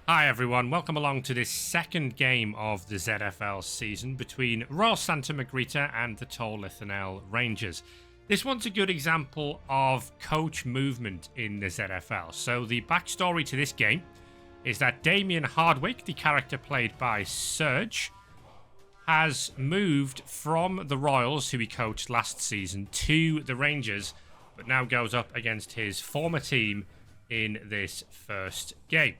Hi everyone, welcome along to this second game of the ZFL season between Royal Santa Magritta and the Tor Lithanel Rangers. This one's a good example of coach movement in the ZFL. So the backstory to this game is that Damiien Hardwycke, the character played by Serge, has moved from the Royals, who he coached last season, to the Rangers, but now goes up against his former team in this first game.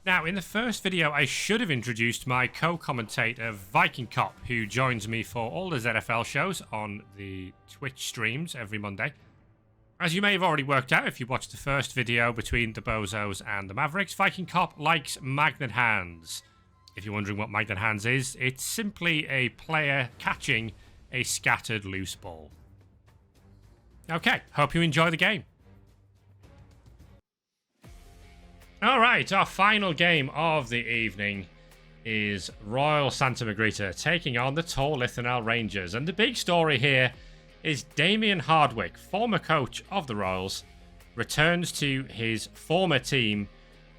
Now, in the first video, I should have introduced my co-commentator, Viking Cop, who joins me for all the ZFL shows on the Twitch streams every Monday. As you may have already worked out if you watched the first video between the Bozos and the Mavericks, Viking Cop likes magnet hands. If you're wondering what magnet hands is, it's simply a player catching a scattered loose ball. Okay, hope you enjoy the game. Alright, our final game of the evening is Royal Santa Magritta taking on the Tor Lithanel Rangers. And the big story here is Damiien Hardwycke, former coach of the Royals, returns to his former team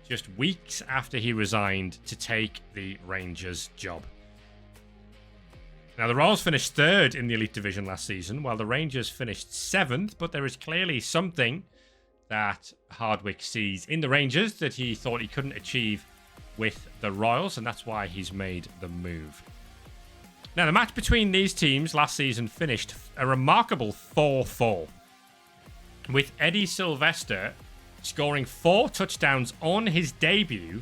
just weeks after he resigned to take the Rangers job. Now, the Royals finished third in the Elite Division last season, while the Rangers finished seventh, but there is clearly something that Hardwycke sees in the Rangers that he thought he couldn't achieve with the Royals, and that's why he's made the move. Now, the match between these teams last season finished a remarkable 4-4, with Eddie Sylvester scoring 4 touchdowns on his debut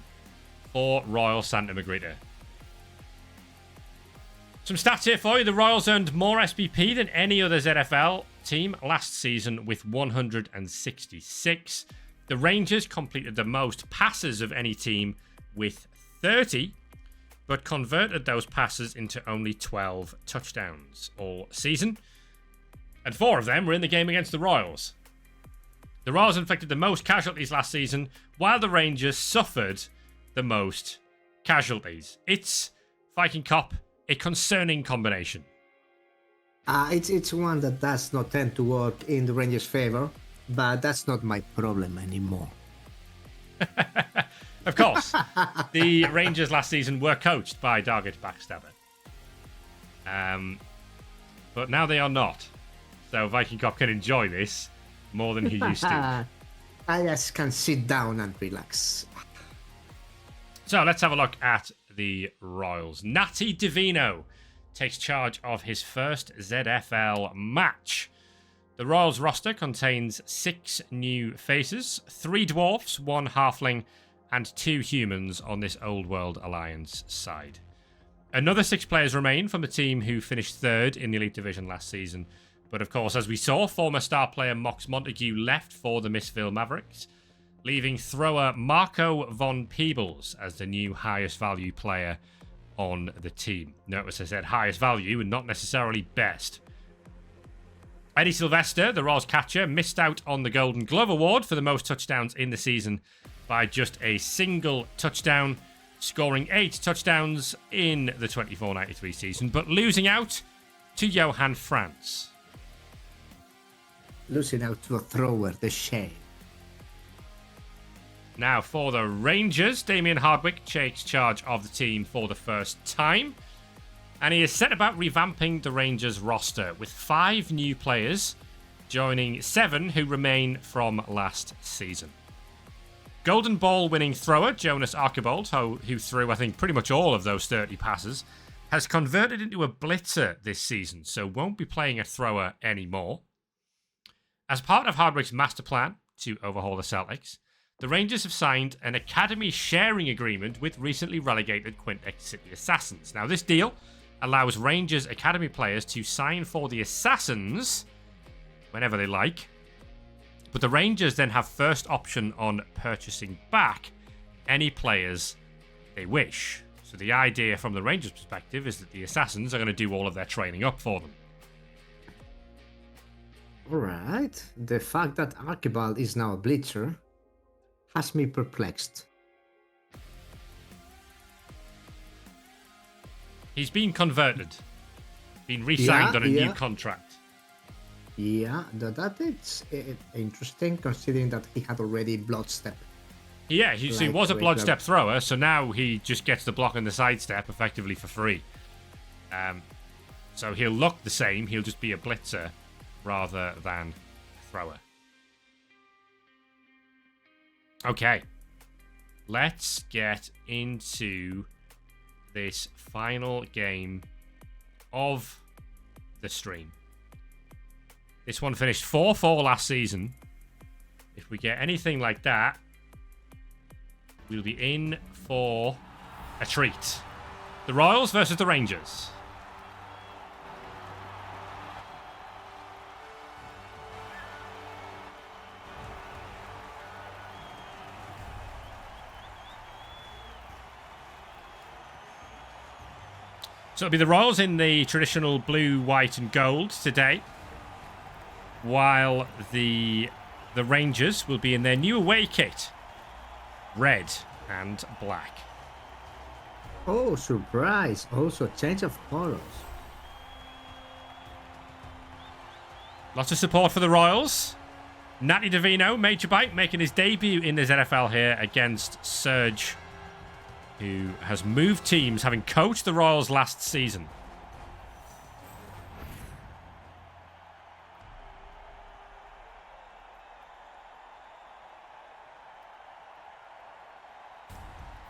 for Royal Santa Magritta. Some stats here for you. The Royals earned more SBP than any other ZFL team last season with 166. The Rangers completed the most passes of any team with 30, but converted those passes into only 12 touchdowns all season. And 4 of them were in the game against the Royals. The Royals inflicted the most casualties last season, while the Rangers suffered the most casualties. It's, Viking Cop, a concerning combination. It's one that does not tend to work in the Rangers' favor, but that's not my problem anymore. Of course, the Rangers last season were coached by Dargit Backstabber. But now they are not. So Viking Cop can enjoy this more than he used to. I just can sit down and relax. So let's have a look at the Royals. Natty Divino takes charge of his first ZFL match. The Royals roster contains 6 new faces, 3 dwarfs, 1 halfling, and 2 humans on this Old World Alliance side. Another 6 players remain from the team who finished 3rd in the Elite Division last season. But of course, as we saw, former star player Mox Montague left for the Missville Mavericks, leaving thrower Marco von Peebles as the new highest value player on the team. Notice I said highest value and not necessarily best. Eddie Sylvester, the Royals catcher, missed out on the Golden Glove Award for the most touchdowns in the season by just a single touchdown, scoring 8 touchdowns in the 24-93 season, but losing out to Johan Franz. Losing out to a thrower, the shame. Now, for the Rangers, Damiien Hardwycke takes charge of the team for the first time. And he is set about revamping the Rangers roster with 5 new players, joining 7 who remain from last season. Golden Ball winning thrower Jonas Archibald, who threw, I think, pretty much all of those 30 passes, has converted into a blitzer this season, so won't be playing a thrower anymore. As part of Hardwycke's master plan to overhaul the Celtics, the Rangers have signed an academy sharing agreement with recently relegated Quintet City Assassins. Now, this deal allows Rangers academy players to sign for the Assassins whenever they like, but the Rangers then have first option on purchasing back any players they wish. So the idea from the Rangers' perspective is that the Assassins are going to do all of their training up for them. Alright, the fact that Archibald is now a blitzer has me perplexed. He's been converted. Been re-signed on a new contract. Yeah, that is interesting considering that he had already bloodstep. Yeah, he was a blood step thrower, so now he just gets the block and the sidestep effectively for free. So he'll look the same, he'll just be a blitzer rather than thrower. Okay, let's get into this final game of the stream. This one finished 4-4 last season. If we get anything like that, we'll be in for a treat. The Royals versus the Rangers. So it'll be the Royals in the traditional blue, white and gold today, while the Rangers will be in their new away kit, red and black. Oh, surprise. Also, change of colors. Lots of support for the Royals. Natty Davino, Major Bite, making his debut in the ZFL here against Serge, who has moved teams, having coached the Royals last season.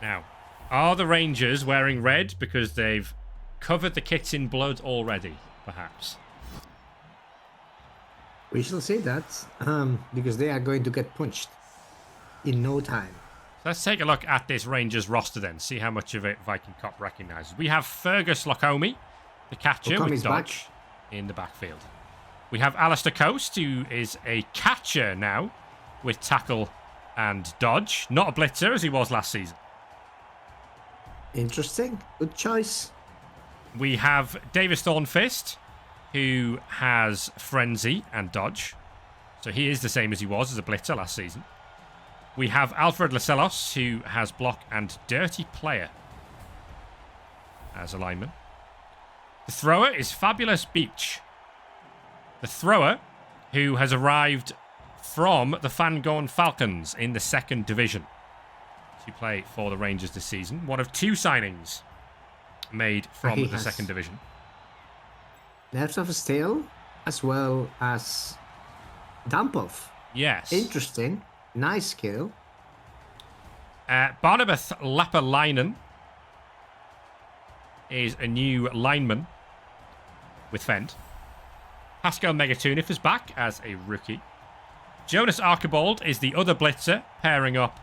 Now, are the Rangers wearing red because they've covered the kits in blood already, perhaps? We shall see that, because they are going to get punched in no time. Let's take a look at this Rangers roster then, see how much of it Viking Cop recognises. We have Fergus Lokomi, the catcher with dodge in the backfield. We have Alistair Coast, who is a catcher now with tackle and dodge. Not a blitzer as he was last season. Interesting. Good choice. We have Davis Thornfist, who has frenzy and dodge. So he is the same as he was as a blitzer last season. We have Alfred Lacelos, who has block and dirty player as a lineman. The thrower is Fabulous Beach. The thrower, who has arrived from the Fangorn Falcons in the second division to play for the Rangers this season. One of two signings made from the second division. Nerves of Steel, as well as Dampov. Yes. Interesting. Nice skill. Barnabas Lapalainen is a new lineman with Fend. Pascal Megatunif is back as a rookie. Jonas Archibald is the other blitzer, pairing up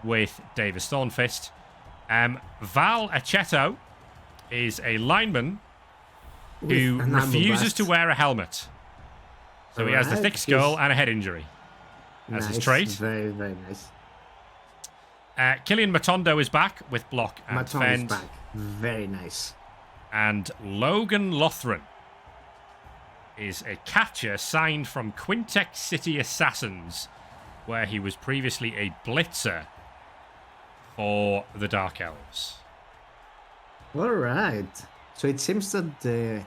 with Davis Thornfist. Val Aceto is a lineman who refuses to wear a helmet. So he has the thick skull and a head injury as his trait. Very, very nice. Killian Matondo is back with block and fend. Back. Very nice. And Logan Lothran is a catcher signed from Quintex City Assassins, where he was previously a blitzer for the Dark Elves. All right. So it seems that the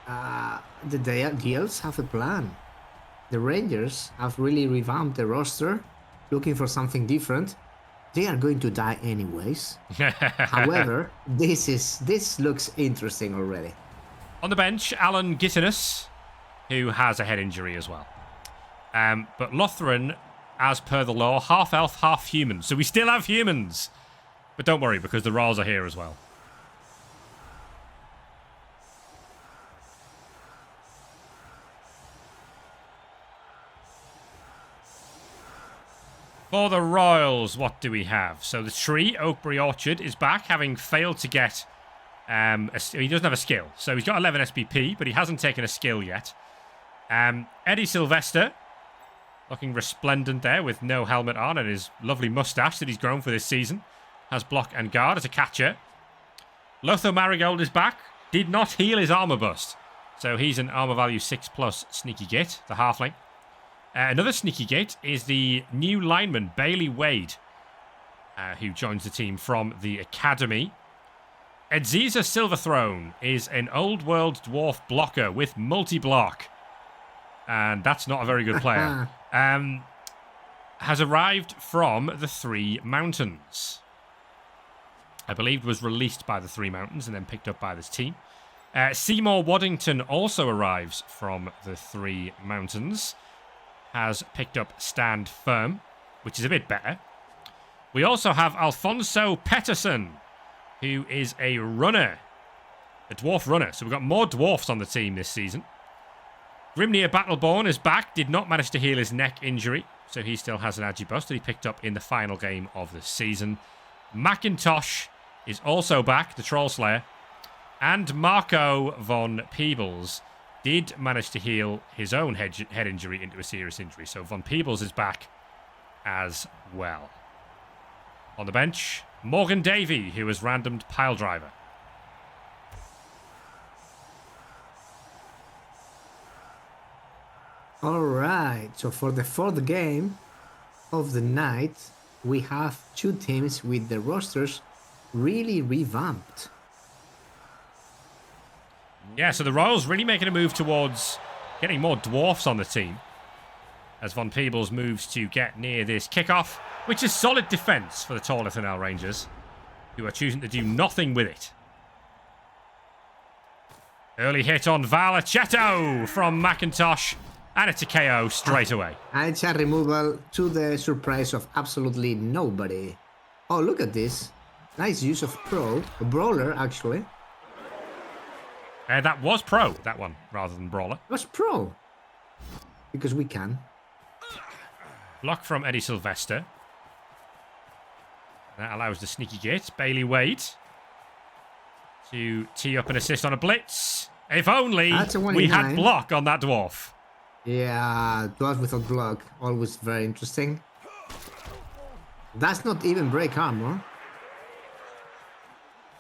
Elves have a plan. The Rangers have really revamped the roster, looking for something different. They are going to die anyways. However, this looks interesting already. On the bench, Alan Gittinus, who has a head injury as well. But Lothran, as per the law, half elf, half human. So we still have humans. But don't worry, because the Royals are here as well. For the Royals, what do we have? So the tree, Oakbury Orchard, is back, having failed to get... he doesn't have a skill. So he's got 11 SPP, but he hasn't taken a skill yet. Eddie Sylvester, looking resplendent there with no helmet on and his lovely mustache that he's grown for this season. Has block and guard as a catcher. Lotho Marigold is back. Did not heal his armor bust. So he's an armor value 6+ sneaky git, the halfling. Another sneaky gate is the new lineman, Bailey Wade, who joins the team from the academy. Edziza Silverthrone is an old world dwarf blocker with multi-block. And that's not a very good player. has arrived from the Three Mountains. I believe was released by the Three Mountains and then picked up by this team. Seymour Waddington also arrives from the Three Mountains. Has picked up Stand Firm, which is a bit better. We also have Alfonso Pettersson, who is a runner. A dwarf runner. So we've got more dwarfs on the team this season. Grimnir Battleborn is back. Did not manage to heal his neck injury. So he still has an Agibus that he picked up in the final game of the season. Macintosh is also back, the Troll Slayer. And Marco von Peebles did manage to heal his own head injury into a serious injury. So von Peebles is back as well. On the bench, Morgan Davey, who was randomed pile driver. All right, so for the fourth game of the night, we have two teams with the rosters really revamped. Yeah, so the Royals really making a move towards getting more dwarfs on the team. As Von Peebles moves to get near this kickoff, which is solid defense for the Tor Lithanel Rangers, who are choosing to do nothing with it. Early hit on Valachetto from Macintosh, and it's a KO straight away. And it's a removal to the surprise of absolutely nobody. Oh, look at this. Nice use of Pro. A Brawler, actually. That was Pro, that one, rather than Brawler. It was Pro. Because we can. Block from Eddie Sylvester. That allows the sneaky gate. Bailey Wade to tee up an assist on a blitz. If only we had block on that dwarf. Yeah, dwarf without block. Always very interesting. That's not even break armor.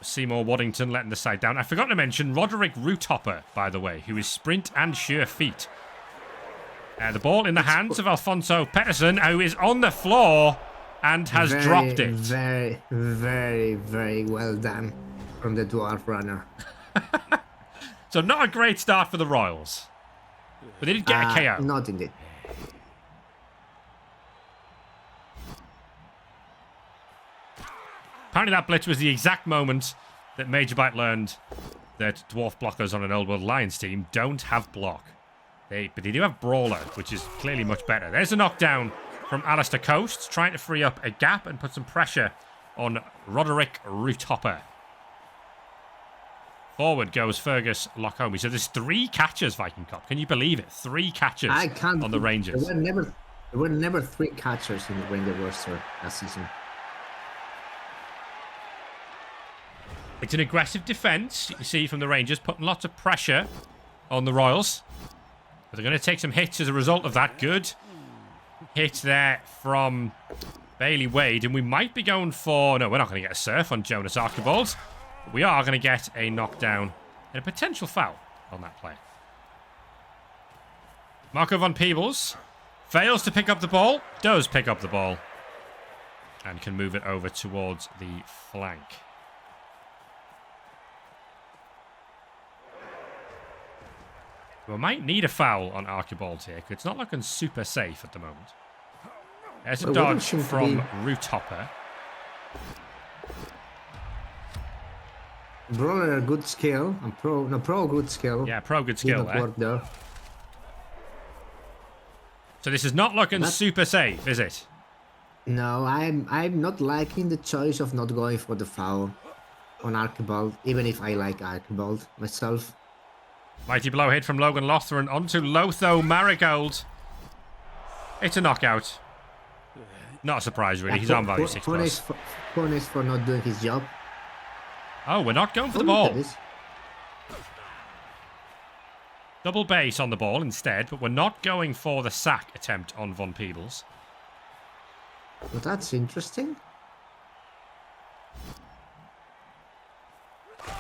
Seymour Waddington letting the side down. I forgot to mention Roderick Roothopper, by the way, who is sprint and sure feet. The ball in the hands of Alfonso Pettersson, who is on the floor and has dropped it. Very, very, very well done from the dwarf runner. So not a great start for the Royals. But they did get a KO. Not indeed. Apparently that blitz was the exact moment that Major Byte learned that dwarf blockers on an Old World Lions team don't have block. But they do have Brawler, which is clearly much better. There's a knockdown from Alistair Coast, trying to free up a gap and put some pressure on Roderick Roothopper. Forward goes Fergus Lockhomy. So there's 3 catchers, Viking Cop. Can you believe it? 3 catchers on the Rangers. There were never 3 catchers in the Ranger roster last season. It's an aggressive defense, you can see from the Rangers, putting lots of pressure on the Royals. But they're going to take some hits as a result of that. Good hit there from Bailey Wade. And we might be going for... No, we're not going to get a surf on Jonas Archibald. But we are going to get a knockdown and a potential foul on that play. Marco von Peebles fails to pick up the ball. Does pick up the ball. And can move it over towards the flank. We might need a foul on Archibald here, because it's not looking super safe at the moment. There's a dodge from Roothopper. Brawler good skill, and Pro good skill. Yeah, Pro good skill there. So this is not looking super safe, is it? No, I'm not liking the choice of not going for the foul on Archibald, even if I like Archibald myself. Mighty blow hit from Logan Lothran onto Lotho Marigold. It's a knockout. Not a surprise, really. He's on value 6+. Punished for not doing his job. Oh, we're not going for the ball. Double base on the ball instead, but we're not going for the sack attempt on Von Peebles. Well, that's interesting.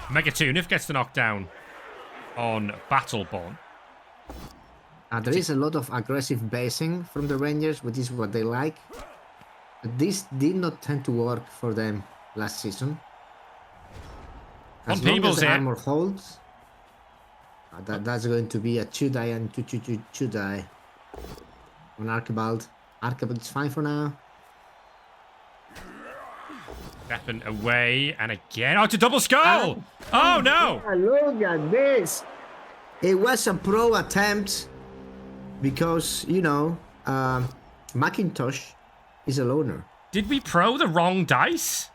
Megatunif gets the knockdown on Battleborn. There is a lot of aggressive basing from the Rangers, which is what they like. But this did not tend to work for them last season. As long as the armor holds, that's going to be a 2-die and 2-2-2-2-die on Archibald. Archibald is fine for now. Stepping away, and again. Oh, it's a double skull! Oh, no! Look at this! It was a pro attempt because, you know, Macintosh is a loner. Did we pro the wrong dice?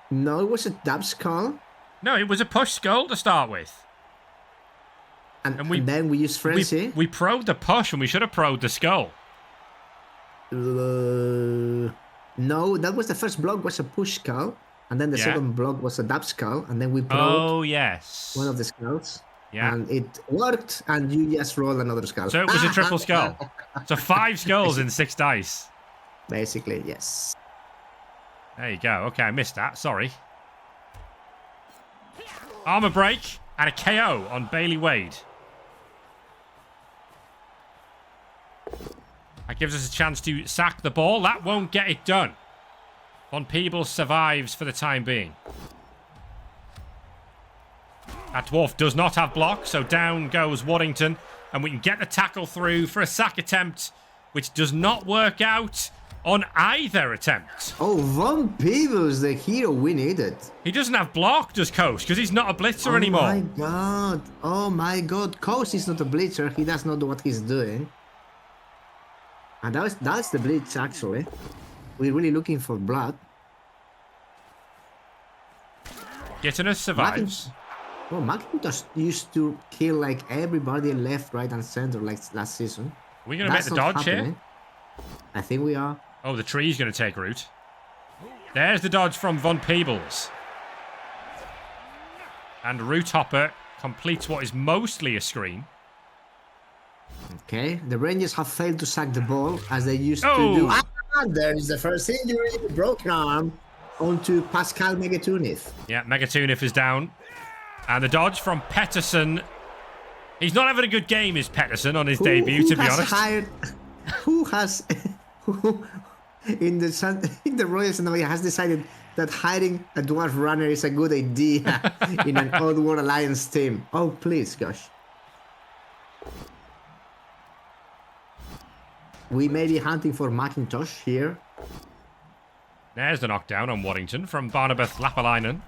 No, it was a dab skull. No, it was a push skull to start with. And then we used frenzy. We pro'd the push, and we should have pro'd the skull. No, that was the first block was a push skull, and then the second block was a dab skull, and then we pro'd one of the skulls. Yeah. And it worked, and you just rolled another skull. So it was a triple skull. So 5 skulls in 6 dice. Basically, yes. There you go. Okay, I missed that. Sorry. Armor break and a KO on Bailey Wade. That gives us a chance to sack the ball. That won't get it done. Von Peebles survives for the time being. That dwarf does not have block, so down goes Waddington. And we can get the tackle through for a sack attempt, which does not work out on either attempt. Oh, Von Peebles, the hero we needed. He doesn't have block, does Coast, because he's not a blitzer anymore. Oh my god. Oh my god. Coast is not a blitzer. He does not know what he's doing. And that's the blitz, actually. We're really looking for blood. Gitterness survives. Macintosh used to kill like everybody left, right, and center like last season. Are we going to make the dodge here? I think we are. Oh, the tree's going to take root. There's the dodge from Von Peebles. And Root Hopper completes what is mostly a screen. Okay, the Rangers have failed to sack the ball as they used to do. Ah, there is the first injury, broken arm onto Pascal Megatunith. Yeah, Megatunith is down. And the dodge from Pettersson. He's not having a good game, is Pettersson, on his debut, to be honest. Who in the Royal Santa Magritta has decided that hiring a dwarf runner is a good idea in an Old World Alliance team? Oh, please, gosh. We may be hunting for Macintosh here. There's the knockdown on Waddington from Barnabas Lapalainen.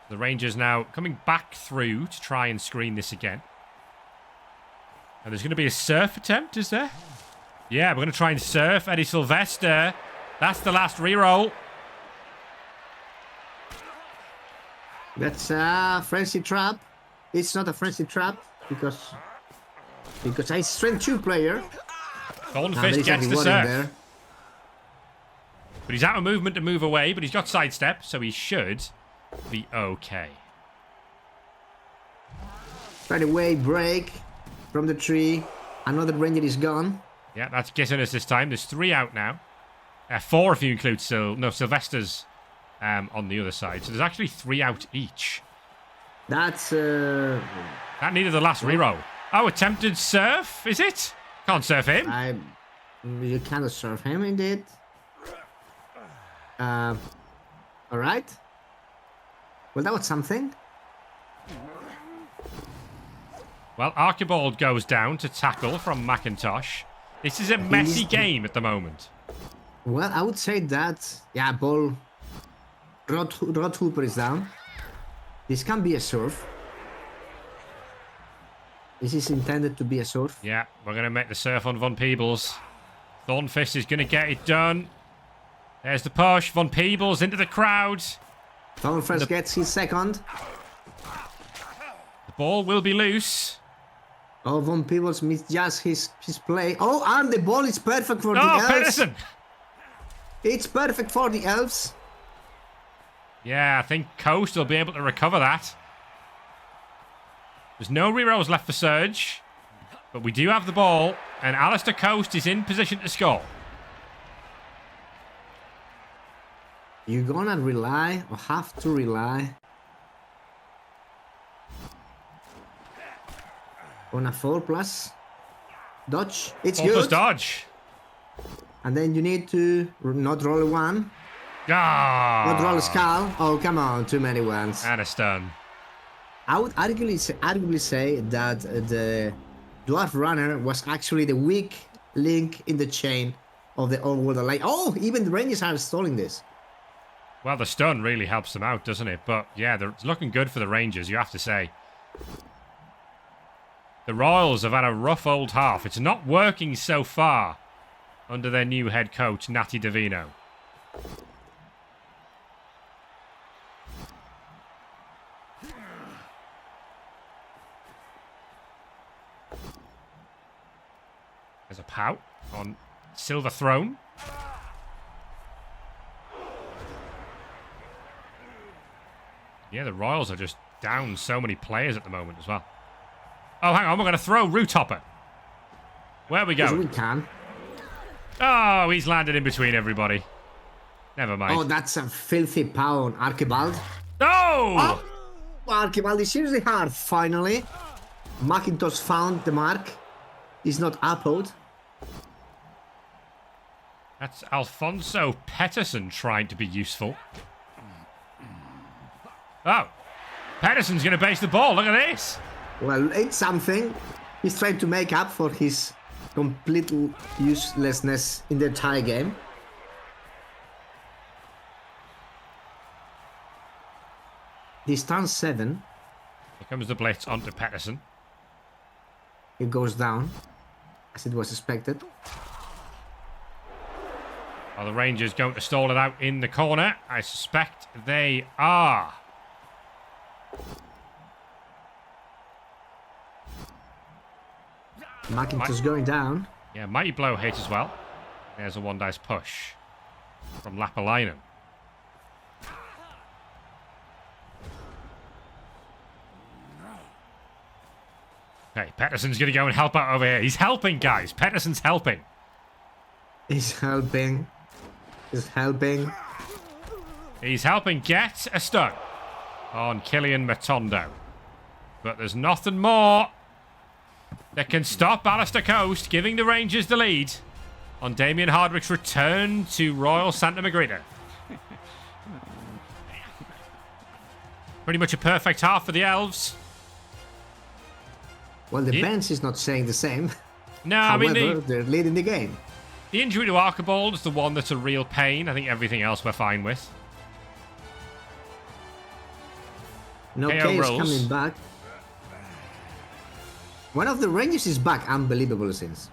The Rangers now coming back through to try and screen this again. And there's going to be a surf attempt, is there? Yeah, we're going to try and surf Eddie Sylvester. That's the last reroll. That's a frenzy trap. It's not a frenzy trap because I strength 2 player. Golden Fist gets the surf. There. But he's out of movement to move away, but he's got sidestep, so he should be okay. Right away, break from the tree. Another Ranger is gone. Yeah, that's getting us this time. There's 3 out now. 4 if you include Sylvester's on the other side. So there's actually 3 out each. That's that needed the last reroll. Oh, attempted surf, is it? Can't surf him. You cannot surf him, indeed. All right. Well, that was something. Well, Archibald goes down to tackle from McIntosh. This is a messy game at the moment. Well, I would say that, yeah, ball. Rod Hooper is down. This can be a surf. This is intended to be a surf. Yeah, we're going to make the surf on Von Peebles. Thornfist is going to get it done. There's the push. Von Peebles into the crowd. Thornfist gets his second. The ball will be loose. Oh, Von Peebles misjudged his play. Oh, and the ball is perfect for the Elves. Pedersen! It's perfect for the Elves. Yeah, I think Coast will be able to recover that. There's no rerolls left for Surge, but we do have the ball, and Alistair Coast is in position to score. You're gonna rely, or have to rely, on a 4+ dodge. It's 4+ good. Dodge. And then you need to not roll a 1. Not roll a skull. Oh, come on, too many ones. And a stun. I would arguably say that the Dwarf Runner was actually the weak link in the chain of the old world alliance. Oh, even the Rangers are stalling this. Well, the stun really helps them out, doesn't it? But yeah, it's looking good for the Rangers, you have to say. The Royals have had a rough old half. It's not working so far under their new head coach, Natty Davino. There's a pout on Silver Throne. Yeah, the Royals are just down so many players at the moment as well. Oh, hang on, we're going to throw Root Hopper. Where are we going? We can. Oh, he's landed in between everybody. Never mind. Oh, that's a filthy pound, Archibald. No! Oh, Archibald is seriously hard, finally. McIntosh found the mark. He's not upload. That's Alfonso Pettersson trying to be useful. Oh, Pettersson's going to base the ball. Look at this. Well, it's something. He's trying to make up for his complete uselessness in the entire game. He's turn 7. Here comes the blitz onto Pettersson. It goes down, as it was expected. Are the Rangers going to stall it out in the corner? I suspect they are. McIntosh going down. Yeah, Mighty Blow hit as well. There's a one dice push from Lapalainen. Okay, Pettersson's going to go and help out over here. He's helping, guys. Pettersson's helping. He's helping. He's helping. He's helping get a stun on Killian Matondo. But there's nothing more that can stop Alistair Coast giving the Rangers the lead on Damiien Hardwycke's return to Royal Santa Magritta. Pretty much a perfect half for the Elves. Well, the bench is not saying the same. No, However, I mean, they're leading the game. the injury to Archibald is the one that's a real pain. I think everything else we're fine with. No KO case rolls. coming back. One of the Rangers is back. Unbelievable since.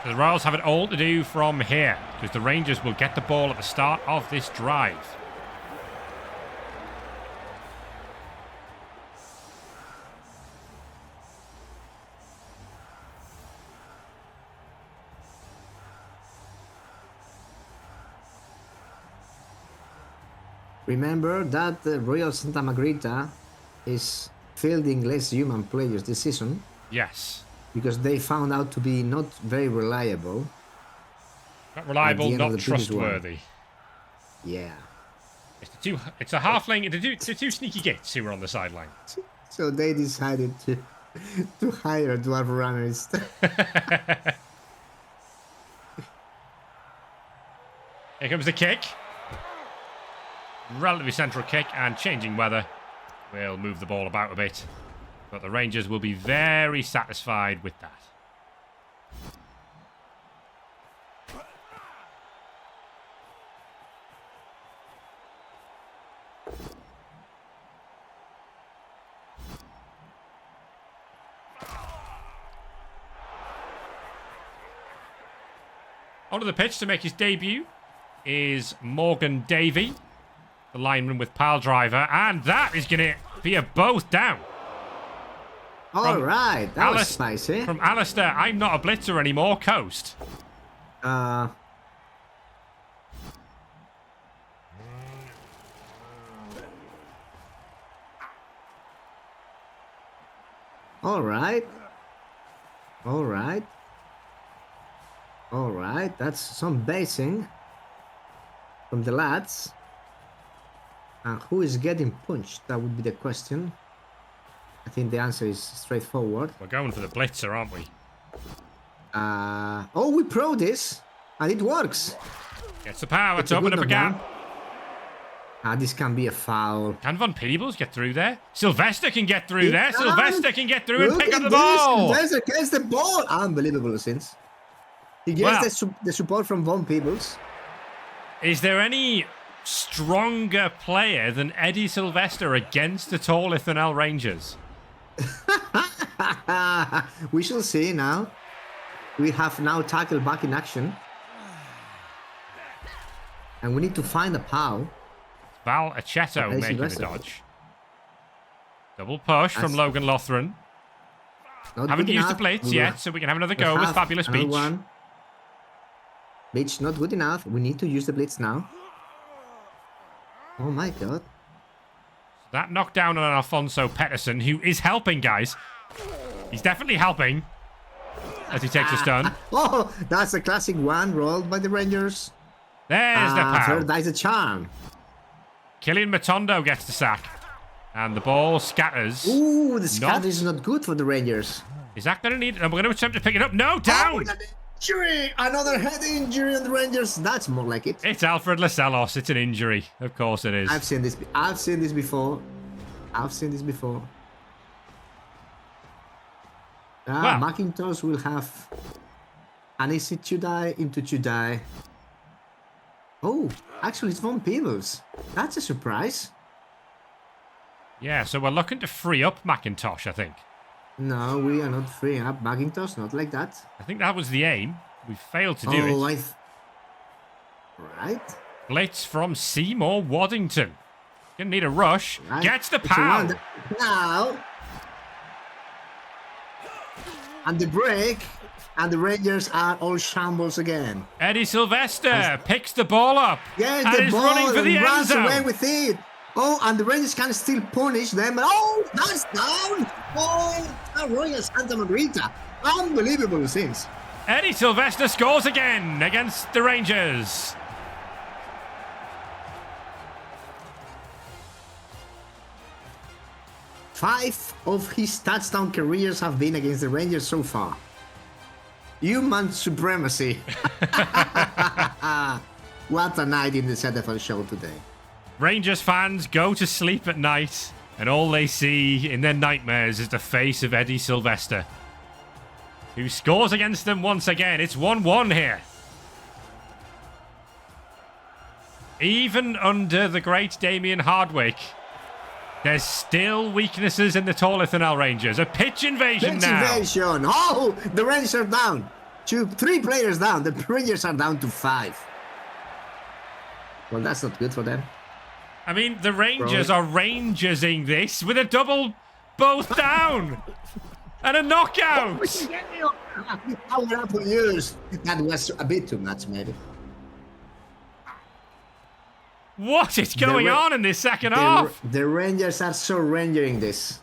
So the Royals have it all to do from here, because the Rangers will get the ball at the start of this drive. Remember that Royal Santa Magritta is fielding less human players this season Yes. because they found out to be not very reliable. Not reliable, end of not the previous trustworthy. Yeah. It's a halfling, the two sneaky gits who were on the sideline. So they decided to hire a dwarf runner instead. Here comes the kick. Relatively central kick, and changing weather will move the ball about a bit. But the Rangers will be very satisfied with that. Onto the pitch to make his debut is Morgan Davey, the lineman with pile driver, and that is going to be a both down. All right, that was spicy. From Alistair, I'm not a blitzer anymore, Coast. All right. All right. All right, that's some basing from the lads. And who is getting punched? That would be the question. I think the answer is straightforward. We're going for the blitzer, aren't we? Oh, we pro this, and it works. Gets the power It's to a open good up a gap. This can be a foul. Can Von Peebles get through there? Sylvester can get through there. Sylvester can get through and Look pick up at the ball. Sylvester gets the ball. Unbelievable, since he gets the support from Von Peebles. Is there any stronger player than Eddie Sylvester against the Tor Lithanel Rangers? We shall see now. We have now tackle back in action. And we need to find a Pau. Val Aceto making the dodge. Double push from Logan Lothran. Haven't used the blitz yet, so we can have another go with Fabulous Beach. One. Beach not good enough. We need to use the blitz now. Oh my god. That knockdown on Alfonso Pettersson, who is helping, guys. He's definitely helping as he takes a stun. Oh, that's a classic one rolled by the Rangers. There's the power. That's a charm. Killian Matondo gets the sack. And the ball scatters. Ooh, the scatter is not good for the Rangers. Is that going to need... We're going to attempt to pick it up. No, down! Oh, injury! Another head injury on the Rangers. That's more like it. It's Alfred Laselos. It's an injury. Of course it is. I've seen this before. McIntosh will have an easy to die into to die. Oh, actually it's Von Peebles. That's a surprise. Yeah, so we're looking to free up McIntosh, I think. No, we are not freeing up McIntosh, not like that. I think that was the aim. We failed to do it. Right. Blitz from Seymour Waddington. Gonna need a rush. Right. Gets the power. Now. And the break. And the Rangers are all shambles again. Eddie Sylvester picks the ball up. Yes, and the is ball running for the end runs zone. Away with it. Oh, and the Rangers can still punish them. Oh, that's down. Oh, Royal Santa Magritta. Unbelievable things. Eddie Sylvester scores again against the Rangers. Five of his touchdown careers have been against the Rangers so far. Human supremacy. What a night in the ZFL show today. Rangers fans go to sleep at night, and all they see in their nightmares is the face of Eddie Sylvester, who scores against them once again. It's 1-1 here. Even under the great Damiien Hardwycke, there's still weaknesses in the Tor Lithanel Rangers. A pitch invasion now. Invasion. Oh, the Rangers are down. 3 players down. The Rangers are down to 5. Well, that's not good for them. I mean, the Rangers are Rangersing this with a double, both down, and a knockout. Power up for years. That was a bit too much, maybe. What is going on in this second half? The Rangers are so Rangering this.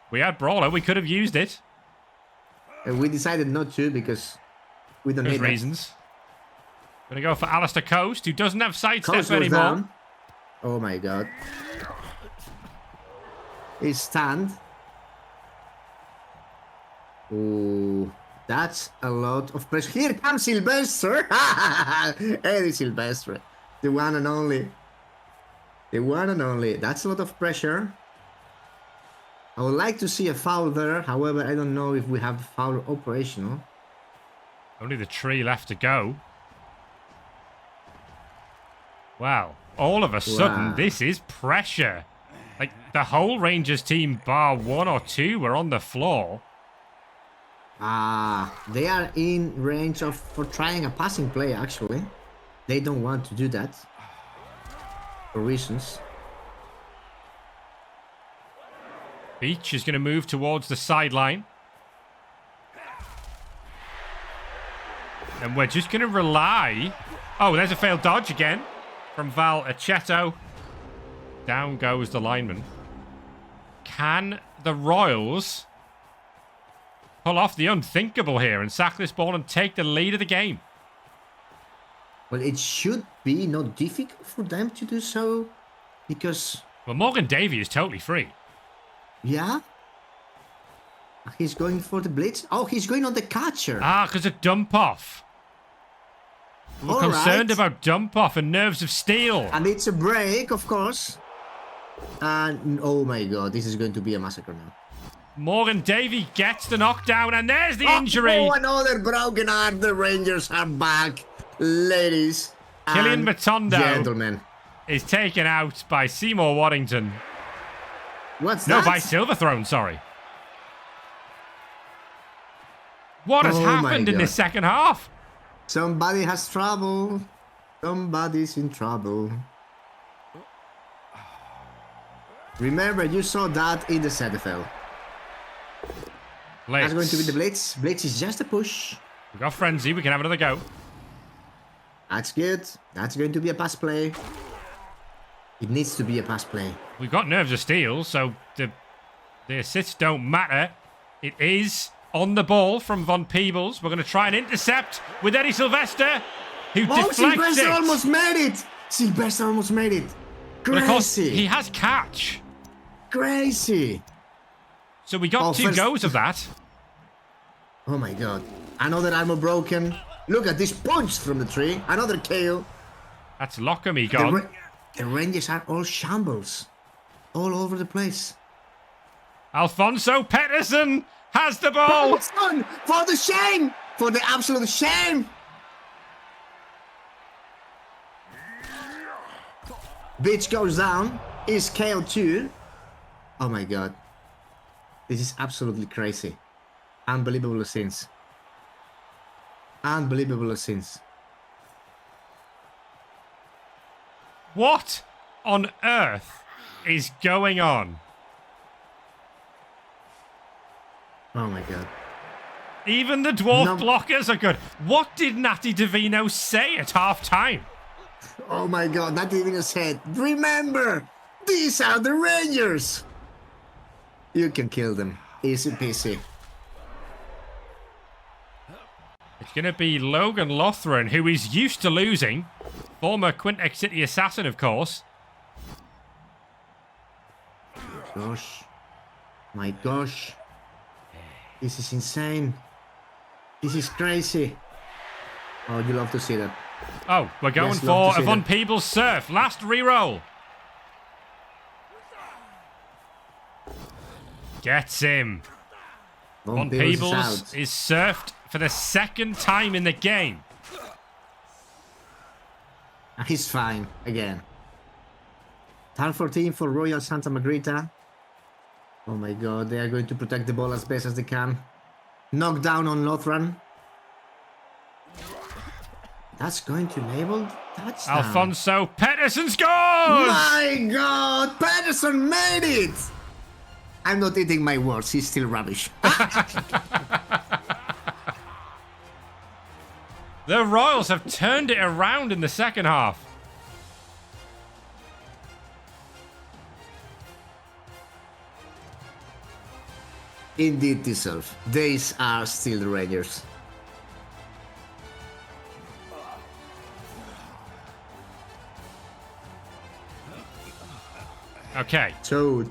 We had Brawler. We could have used it. And we decided not to because we don't need reasons. Going to go for Alistair Coast, who doesn't have sidestep anymore. Down. Oh my god. He's stunned. Oh, that's a lot of pressure. Here comes Sylvester. Eddie Sylvester. The one and only. The one and only. That's a lot of pressure. I would like to see a foul there. However, I don't know if we have foul operational. Only the tree left to go. Wow. All of a sudden, this is pressure. Like, the whole Rangers team, bar 1 or 2, were on the floor. They are in range for trying a passing play, actually. They don't want to do that. For reasons. Beach is going to move towards the sideline. And we're just going to rely... Oh, there's a failed dodge again from Val Aceto. Down goes the lineman. Can the Royals pull off the unthinkable here and sack this ball and take the lead of the game? Well, it should be not difficult for them to do so, because... Well, Morgan Davey is totally free. Yeah? He's going for the blitz. Oh, he's going on the catcher. Because of dump off. We're concerned about dump off and nerves of steel. And it's a break, of course. And oh my god, this is going to be a massacre now. Morgan Davey gets the knockdown, and there's the injury. Oh, another broken arm. The Rangers are back, ladies. Killian Matondo gentlemen is taken out by Seymour Waddington. What's no, that? by Silverthrone, sorry. What has happened in this second half? Somebody has trouble. Somebody's in trouble. Remember, you saw that in the ZFL. That's going to be the Blitz. Blitz is just a push. We've got Frenzy. We can have another go. That's good. That's going to be a pass play. It needs to be a pass play. We've got Nerves of Steel, so the assists don't matter. It is on the ball from Von Peebles. We're going to try and intercept with Eddie Sylvester, who deflects Sylvester it. Almost made it. Sylvester almost made it. Crazy. But of course, he has catch. Crazy. So we got two goes of that. Oh my god. Another armor broken. Look at this punch from the tree. Another KO. That's Lockermy gone. The Rangers are all shambles. All over the place. Alfonso Pettersson has the ball. For the shame. For the absolute shame. Bitch goes down. Is KO too. Oh my god. This is absolutely crazy. Unbelievable scenes. Unbelievable scenes. What on earth is going on? Oh my god. Even the dwarf blockers are good. What did Natty Davino say at half time? Oh my god, Natty Davino said, remember, these are the Rangers. You can kill them. Easy peasy. It's going to be Logan Lothran, who is used to losing. Former Quintex City assassin, of course. Gosh. My gosh. This is insane. This is crazy. Oh, you love to see that. Oh, we're going for a Von Peebles surf. Last reroll. Gets him. Von Peebles is surfed for the second time in the game. He's fine again. Turn 14 for Royal Santa Magritta. Oh my god, they are going to protect the ball as best as they can. Knockdown on Lothran. That's going to enable touchdown. Alfonso Pettersson scores! My god, Pettersson made it! I'm not eating my words, he's still rubbish. The Royals have turned it around in the second half. Indeed deserve. These are still the Rangers. Okay. So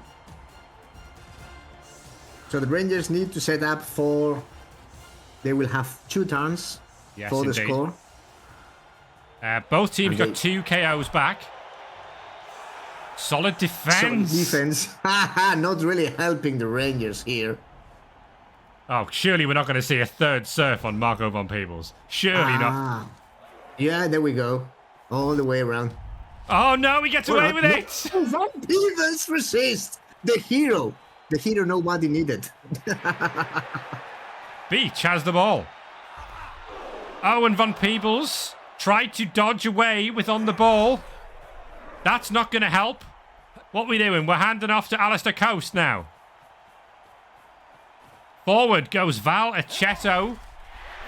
the Rangers need to set up for... They will have 2 turns for the score. Both teams got 2 KOs back. Solid defense. Not really helping the Rangers here. Oh, surely we're not going to see a third surf on Marco Von Peebles. Surely not. Yeah, there we go. All the way around. Oh no, he gets away with it! Von Peebles resist. The hero. The hero nobody needed. Beach has the ball. Oh, and Von Peebles tried to dodge away with on the ball. That's not going to help. What are we doing? We're handing off to Alistair Coast now. Forward goes Val Aceto.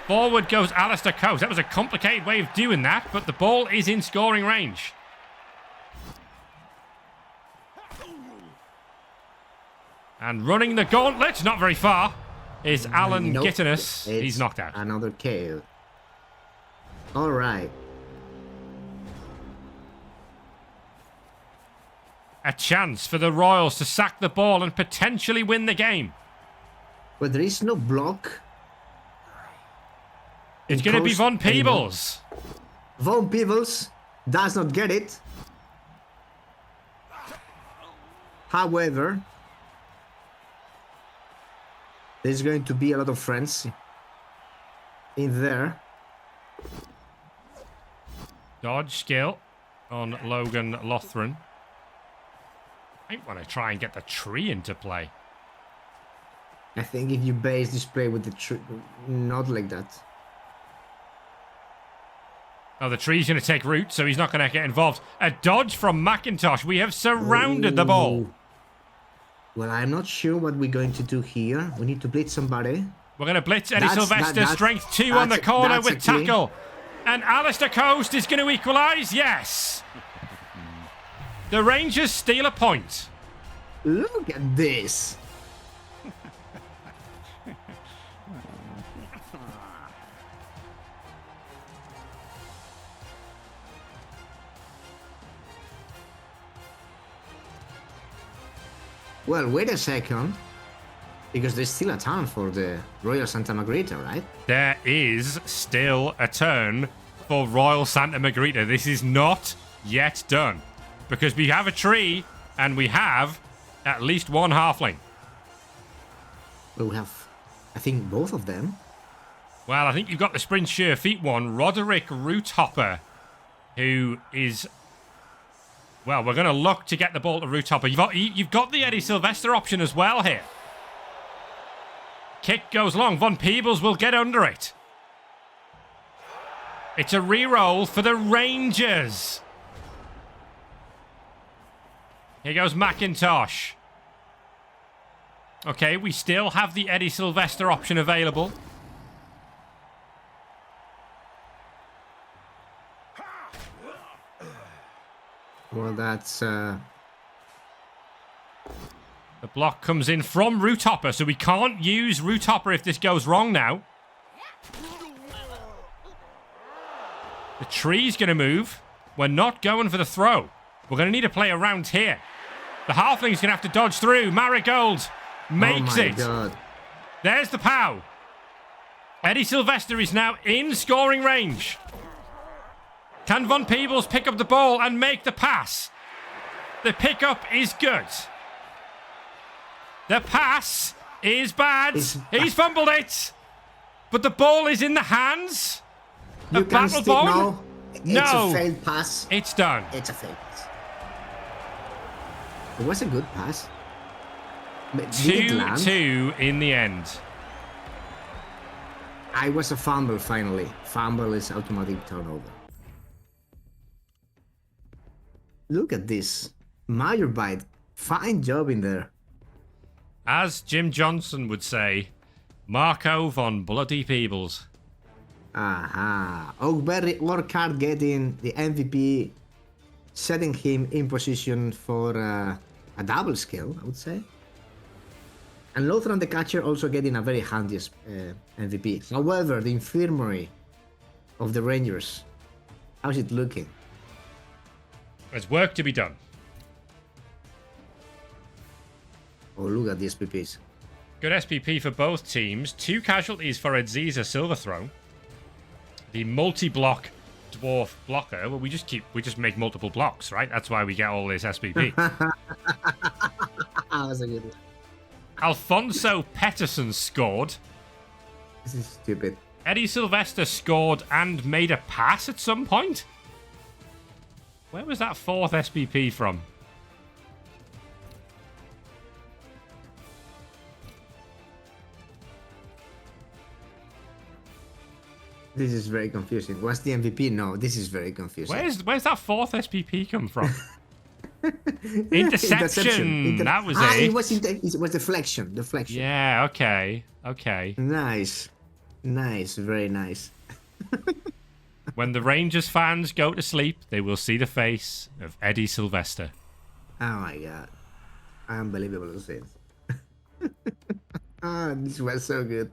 Forward goes Alistair Coast. That was a complicated way of doing that, but the ball is in scoring range. And running the gauntlet, not very far, is Alan Gittinus. He's knocked out. Another KO. All right. A chance for the Royals to sack the ball and potentially win the game. But there is no block. It's going to be Von Peebles. Von Peebles does not get it. However, there's going to be a lot of friends in there. Dodge skill on Logan Lothran. I want to try and get the tree into play. I think if you base this play with the tree, not like that. Oh, the tree's going to take root, so he's not going to get involved. A dodge from McIntosh. We have surrounded the ball. Well, I'm not sure what we're going to do here. We need to blitz somebody. We're going to blitz Eddie Sylvester. Strength 2 on the corner with tackle. And Alistair Coast is going to equalise. Yes. The Rangers steal a point. Look at this. Well, wait a second. Because there's still a turn for the Royal Santa Magritta, right? There is still a turn for Royal Santa Magritta. This is not yet done. Because we have a tree and we have at least one halfling. Well, we have, I think, both of them. Well, I think you've got the sprint sure feet one, Roderick Roothopper, who is... Well, we're going to look to get the ball to Roothopper. You've got the Eddie Sylvester option as well here. Kick goes long. Von Peebles will get under it. It's a re-roll for the Rangers. Here goes McIntosh. Okay, we still have the Eddie Sylvester option available. Well, that's... The block comes in from Roothopper, so we can't use Roothopper if this goes wrong now. The tree's going to move. We're not going for the throw. We're going to need to play around here. The halfling's going to have to dodge through. Marigold makes it. God. There's the POW. Eddie Sylvester is now in scoring range. Can Von Peebles pick up the ball and make the pass? The pickup is good. The pass is bad. He's fumbled it. But the ball is in the hands of Battlebone. No, it's a failed pass. It's done. It's a failed pass. It was a good pass. 2-2 in the end. I was a fumble finally. Fumble is automatic turnover. Look at this. Mayerbite. Fine job in there. As Jim Johnson would say, Marco von Bloody Peebles. Aha. Oakberry Orchard getting the MVP, setting him in position for a double skill, I would say. And Lothran the Catcher also getting a very handy MVP. However, the infirmary of the Rangers, how's it looking? There's work to be done. Oh, look at the SPPs. Good SPP for both teams. 2 casualties for Edziza Silverthrone. The multi-block dwarf blocker. Well, we just make multiple blocks, right? That's why we get all this SPP. That was a good one. Alfonso Pettersson scored. This is stupid. Eddie Sylvester scored and made a pass at some point. Where was that 4th SPP from? This is very confusing. What's the MVP? No, this is very confusing. Where's that 4th SPP come from? Interception. That was it. It was deflection. Deflection. Yeah, okay. Nice. Very nice. When the Rangers fans go to sleep, they will see the face of Eddie Sylvester. Oh my god. Unbelievable to see. This was so good.